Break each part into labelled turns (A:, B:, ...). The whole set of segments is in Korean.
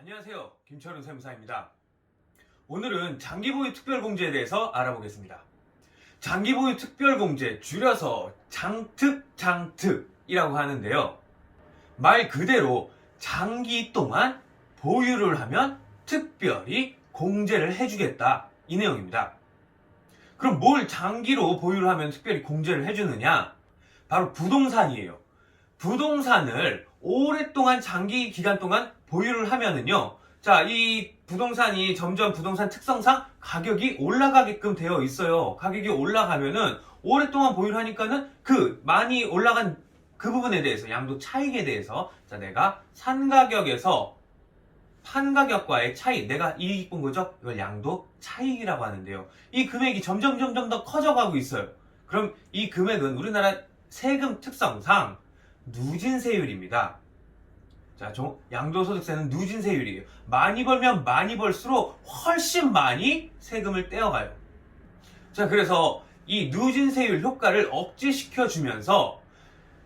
A: 안녕하세요. 김철훈 세무사입니다. 오늘은 장기보유 특별공제에 대해서 알아보겠습니다. 장기보유 특별공제, 줄여서 장특이라고 하는데요. 말 그대로 장기 동안 보유를 하면 특별히 공제를 해주겠다, 이 내용입니다. 그럼 뭘 장기로 보유를 하면 특별히 공제를 해주느냐? 바로 부동산이에요. 부동산을 오랫동안 장기 기간 동안 보유를 하면은요, 자, 이 부동산이 점점 부동산 특성상 가격이 올라가게끔 되어 있어요. 가격이 올라가면은 오랫동안 보유를 하니까는 그 많이 올라간 그 부분에 대해서, 양도 차익에 대해서, 자, 내가 산 가격에서 판 가격과의 차이, 내가 이익 본 거죠? 이걸 양도 차익이라고 하는데요. 이 금액이 점점 더 커져가고 있어요. 그럼 이 금액은 우리나라 세금 특성상 누진세율입니다. 자, 양도소득세는 누진세율이에요. 많이 벌면 많이 벌수록 훨씬 많이 세금을 떼어가요. 자, 그래서 이 누진세율 효과를 억제시켜주면서,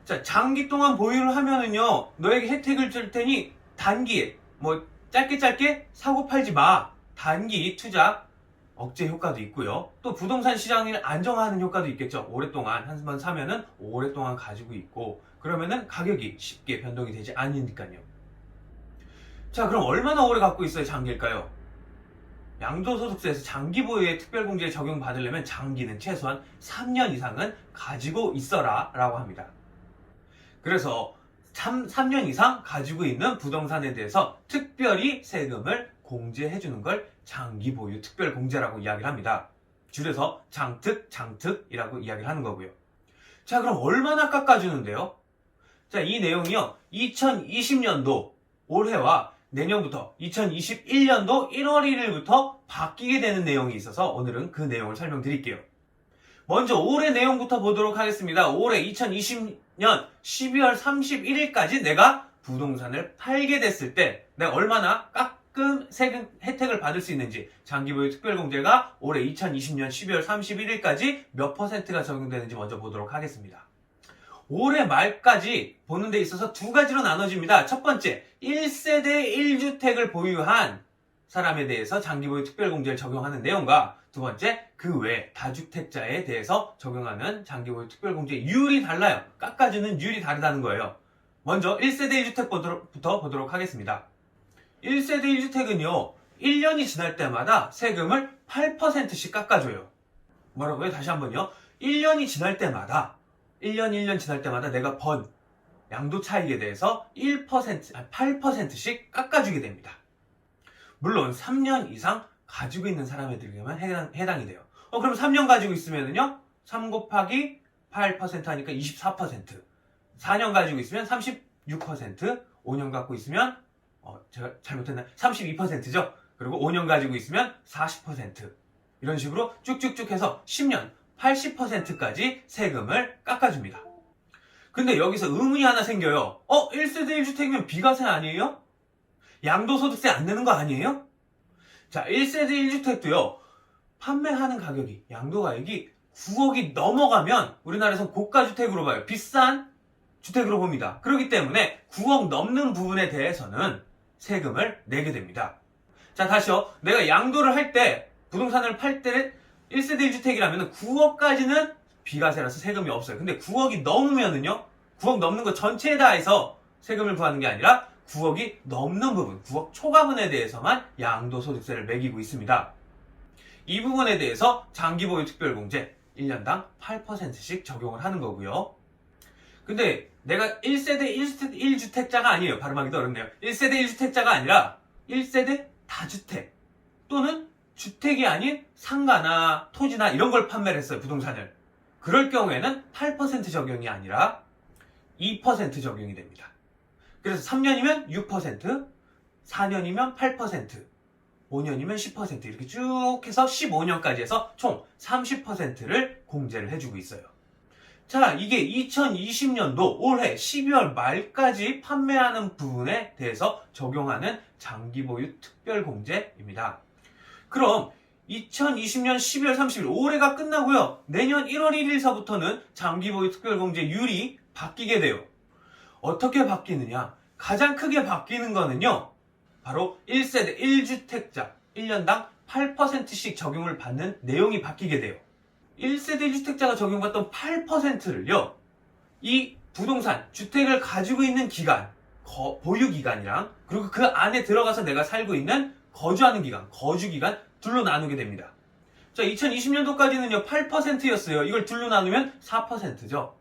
A: 자, 장기 동안 보유를 하면은요, 너에게 혜택을 줄 테니 단기에, 짧게 사고 팔지 마. 단기 투자 억제 효과도 있고요. 또 부동산 시장을 안정화하는 효과도 있겠죠. 오랫동안 한 번 사면은 오랫동안 가지고 있고, 그러면은 가격이 쉽게 변동이 되지 않으니까요. 자, 그럼 얼마나 오래 갖고 있어야 장기일까요? 양도소득세에서 장기 보유의 특별공제에 적용받으려면 장기는 최소한 3년 이상은 가지고 있어라 라고 합니다. 그래서 3년 이상 가지고 있는 부동산에 대해서 특별히 세금을 공제해주는 걸 장기 보유 특별공제라고 이야기를 합니다. 줄여서 장특이라고 이야기를 하는 거고요. 자, 그럼 얼마나 깎아주는데요? 자, 이 내용이요, 2020년도 올해와 내년부터 2021년도 1월 1일부터 바뀌게 되는 내용이 있어서 오늘은 그 내용을 설명드릴게요. 먼저 올해 내용부터 보도록 하겠습니다. 올해 2020년 12월 31일까지 내가 부동산을 팔게 됐을 때 내가 얼마나 세금 혜택을 받을 수 있는지, 장기보유 특별공제가 올해 2020년 12월 31일까지 몇 %가 적용되는지 먼저 보도록 하겠습니다. 올해 말까지 보는 데 있어서 두 가지로 나눠집니다. 첫 번째, 1세대 1주택을 보유한 사람에 대해서 장기보유 특별공제를 적용하는 내용과, 두 번째, 그 외 다주택자에 대해서 적용하는 장기보유 특별공제율이 달라요. 깎아주는 율이 다르다는 거예요. 먼저 1세대 1주택부터 보도록 하겠습니다. 1세대 1주택은요, 1년이 지날 때마다 세금을 8%씩 깎아줘요. 뭐라고요? 다시 한번요. 1년 지날 때마다 내가 번 양도 차익에 대해서 8%씩 깎아주게 됩니다. 물론 3년 이상 가지고 있는 사람들에게만 해당이 돼요. 그럼 3년 가지고 있으면은요, 3 곱하기 8% 하니까 24%, 4년 가지고 있으면 36%, 5년 갖고 있으면 제가 잘못했나요? 32%죠? 그리고 5년 가지고 있으면 40%, 이런 식으로 쭉쭉쭉 해서 10년 80%까지 세금을 깎아줍니다. 근데 여기서 의문이 하나 생겨요. 1세대 1주택이면 비과세 아니에요? 양도소득세 안 내는 거 아니에요? 자, 1세대 1주택도요, 판매하는 가격이, 양도가액이 9억이 넘어가면 우리나라에선 고가주택으로 봐요. 비싼 주택으로 봅니다. 그렇기 때문에 9억 넘는 부분에 대해서는 세금을 내게 됩니다. 자, 다시요. 내가 양도를 할 때, 부동산을 팔 때 1세대 1주택이라면 9억까지는 비과세라서 세금이 없어요. 근데 9억이 넘으면은요, 9억 넘는 거 전체에 다 해서 세금을 부과하는 게 아니라 9억이 넘는 부분, 9억 초과분에 대해서만 양도소득세를 매기고 있습니다. 이 부분에 대해서 장기보유 특별공제 1년당 8%씩 적용을 하는 거고요. 근데 내가 1세대 1주택자가 아니에요. 발음하기도 어렵네요. 1세대 1주택자가 아니라 1세대 다주택 또는 주택이 아닌 상가나 토지나 이런 걸 판매를 했어요, 부동산을. 그럴 경우에는 8% 적용이 아니라 2% 적용이 됩니다. 그래서 3년이면 6%, 4년이면 8%, 5년이면 10% 이렇게 쭉 해서 15년까지 해서 총 30%를 공제를 해주고 있어요. 자, 이게 2020년도 올해 12월 말까지 판매하는 부분에 대해서 적용하는 장기보유 특별공제입니다. 그럼 2020년 12월 30일 올해가 끝나고요, 내년 1월 1일서부터는 장기보유 특별공제율이 바뀌게 돼요. 어떻게 바뀌느냐? 가장 크게 바뀌는 거는요, 바로 1세대 1주택자 1년당 8%씩 적용을 받는 내용이 바뀌게 돼요. 1세대 1주택자가 적용받던 8%를요. 이 부동산, 주택을 가지고 있는 기간, 보유 기간이랑 그리고 그 안에 들어가서 내가 살고 있는 거주하는 기간, 거주 기간 둘로 나누게 됩니다. 자, 2020년도까지는요 8%였어요. 이걸 둘로 나누면 4%죠.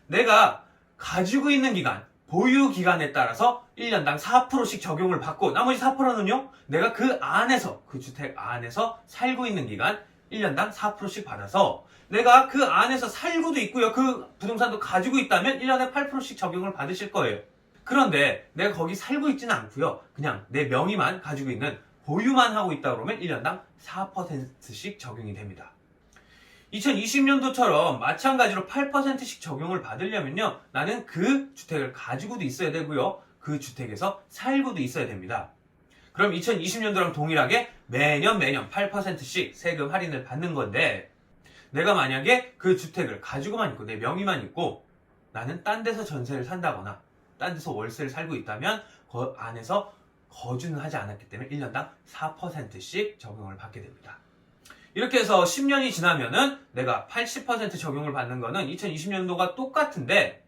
A: 내가 가지고 있는 기간, 보유 기간에 따라서 1년당 4%씩 적용을 받고 나머지 4%는요 내가 그 안에서, 그 주택 안에서 살고 있는 기간 1년당 4%씩 받아서 내가 그 안에서 살고도 있고요. 그 부동산도 가지고 있다면 1년에 8%씩 적용을 받으실 거예요. 그런데 내가 거기 살고 있지는 않고요. 그냥 내 명의만 가지고 있는 보유만 하고 있다 그러면 1년당 4%씩 적용이 됩니다. 2020년도처럼 마찬가지로 8%씩 적용을 받으려면요. 나는 그 주택을 가지고도 있어야 되고요. 그 주택에서 살고도 있어야 됩니다. 그럼 2020년도랑 동일하게 매년 8%씩 세금 할인을 받는 건데 내가 만약에 그 주택을 가지고만 있고 내 명의만 있고 나는 딴 데서 전세를 산다거나 딴 데서 월세를 살고 있다면 그 안에서 거주는 하지 않았기 때문에 1년당 4%씩 적용을 받게 됩니다. 이렇게 해서 10년이 지나면은 내가 80% 적용을 받는 거는 2020년도가 똑같은데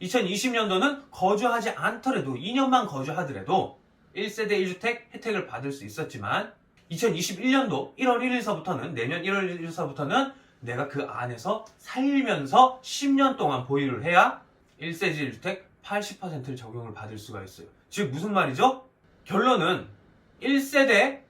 A: 2020년도는 거주하지 않더라도 2년만 거주하더라도 1세대 1주택 혜택을 받을 수 있었지만 2021년도 1월 1일서부터는 내년 1월 1일서부터는 내가 그 안에서 살면서 10년 동안 보유를 해야 1세대 1주택 80%를 적용을 받을 수가 있어요. 즉 무슨 말이죠? 결론은 1세대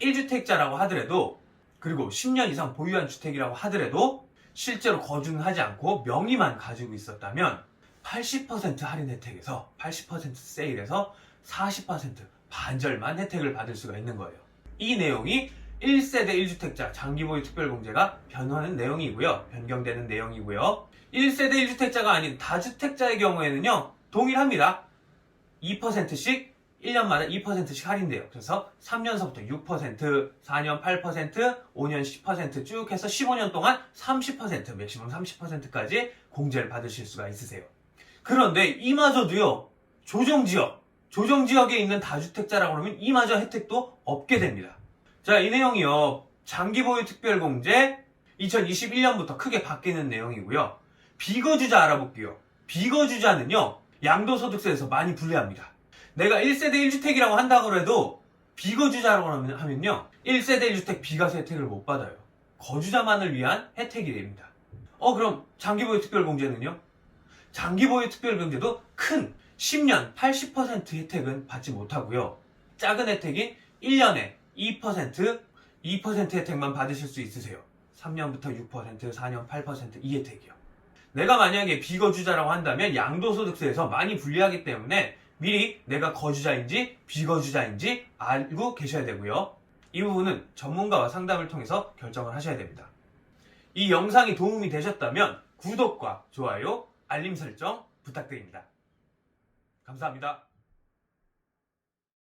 A: 1주택자라고 하더라도 그리고 10년 이상 보유한 주택이라고 하더라도 실제로 거주는 하지 않고 명의만 가지고 있었다면 80% 할인 혜택에서 80% 세일에서 40% 반절만 혜택을 받을 수가 있는 거예요. 이 내용이 1세대 1주택자 장기보유 특별공제가 변하는 내용이고요. 변경되는 내용이고요. 1세대 1주택자가 아닌 다주택자의 경우에는요. 동일합니다. 2%씩 1년마다 2%씩 할인돼요. 그래서 3년서부터 6%, 4년 8%, 5년 10% 쭉 해서 15년 동안 30%, 맥시멈 30%까지 공제를 받으실 수가 있으세요. 그런데 이마저도요. 조정지역에 있는 다주택자라고 하면 이마저 혜택도 없게 됩니다. 자, 이 내용이요. 장기보유 특별공제 2021년부터 크게 바뀌는 내용이고요. 비거주자 알아볼게요. 비거주자는요. 양도소득세에서 많이 불리합니다. 내가 1세대 1주택이라고 한다고 해도 비거주자라고 하면요 1세대 1주택 비과세 혜택을 못 받아요. 거주자만을 위한 혜택이 됩니다. 그럼 장기보유 특별공제는요? 장기보유 특별공제도 큰 10년 80% 혜택은 받지 못하고요. 작은 혜택인 1년에 2% 혜택만 받으실 수 있으세요. 3년부터 6%, 4년 8%이 혜택이요. 내가 만약에 비거주자라고 한다면 양도소득세에서 많이 불리하기 때문에 미리 내가 거주자인지 비거주자인지 알고 계셔야 되고요. 이 부분은 전문가와 상담을 통해서 결정을 하셔야 됩니다. 이 영상이 도움이 되셨다면 구독과 좋아요, 알림 설정 부탁드립니다. 감사합니다.